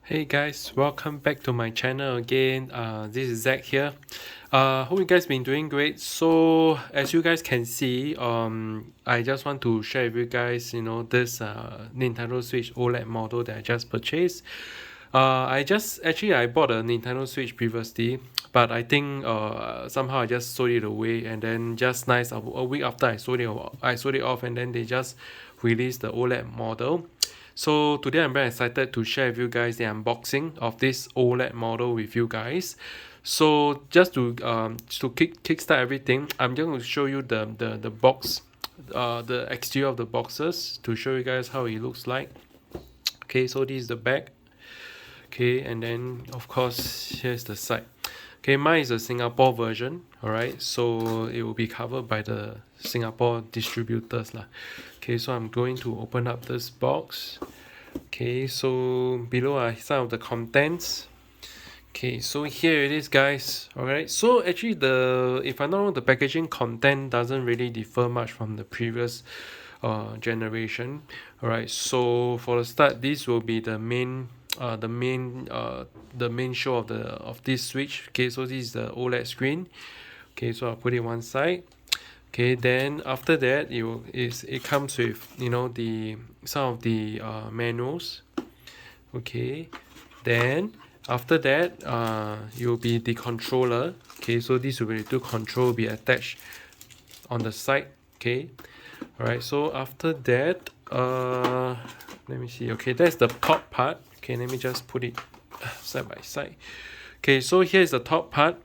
Hey guys, welcome back to my channel again. This is Zach here. Hope you guys been doing great. So as you guys can see, I just want to share with you guys, this Nintendo Switch OLED model that I just purchased. I bought a Nintendo Switch previously, but I think somehow I just sold it away, and then just nice a week after I sold it off, and then they just released the OLED model. So today I'm very excited to share with you guys the unboxing of this OLED model with you guys. So just to kickstart everything, I'm going to show you the box, the exterior of the boxes to show you guys how it looks like. Okay, so this is the back. Okay, and then of course here's the side. Okay, mine is a Singapore version. Alright, so it will be covered by the Singapore distributors lah. Okay, so I'm going to open up this box. Okay, so below are some of the contents. Okay, so here it is, guys. Alright, so actually if I'm not wrong, the packaging content doesn't really differ much from the previous generation. Alright, so for the start, this will be the main show of this switch. Okay, so this is the OLED screen. Okay, so I'll put it one side. Okay, then after that it comes with some of the manuals. Okay, then after that you'll be the controller. Okay, so this will be the control be attached on the side. Okay, alright, so after that let me see. Okay, that's the top part. Okay, let me just put it side by side. Okay, so here's the top part.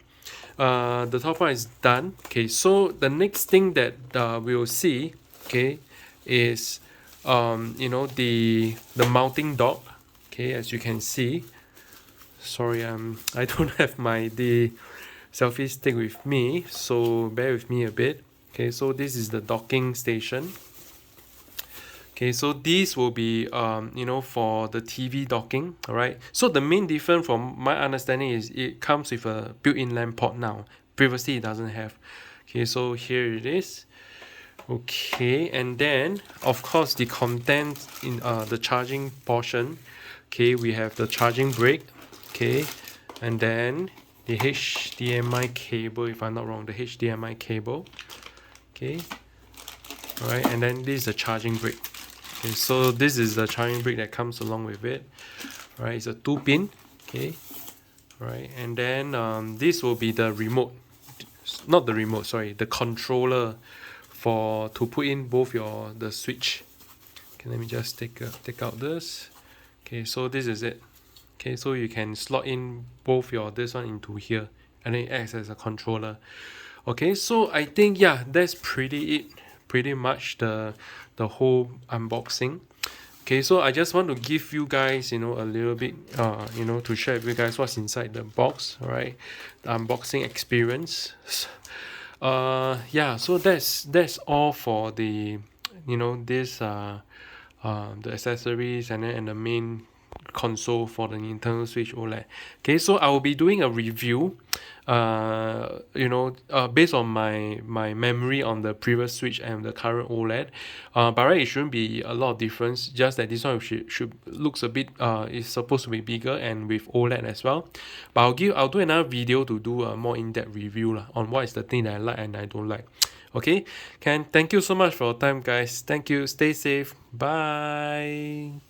The top part is done. Okay, so the next thing that we'll see, okay, is the mounting dock. Okay, as you can see. Sorry, I don't have the selfie stick with me, so bear with me a bit. Okay, so this is the docking station. Okay, so these will be for the TV docking. All right, so the main difference from my understanding is it comes with a built-in LAN port now. Previously it doesn't have. Okay, so here it is. Okay, and then of course the content in the charging portion. Okay, we have the charging brick. Okay, and then the HDMI cable, if I'm not wrong, the HDMI cable. Okay, all right, and then this is the charging brick. Okay, so this is the charging brick that comes along with it. All right, it's a 2-pin. Okay, all right, and then this will be the remote, not the remote, sorry, the controller to put in both the switch. Okay, let me just take out this. Okay, so this is it. Okay, so you can slot in both this one into here, and then it acts as a controller. Okay, so I think that's pretty much the whole unboxing. Okay, so I just want to give you guys a little bit to share with you guys what's inside the box. All right, the unboxing experience. So that's all for the this the accessories and the main console for the Nintendo Switch OLED. Okay, so I will be doing a review based on my memory on the previous Switch and the current OLED. But right, it shouldn't be a lot of difference, just that this one should looks a bit is supposed to be bigger and with OLED as well. But I'll do another video to do a more in-depth review on what is the thing that I like and I don't like. Okay, thank you so much for your time, guys. Thank you, stay safe, bye.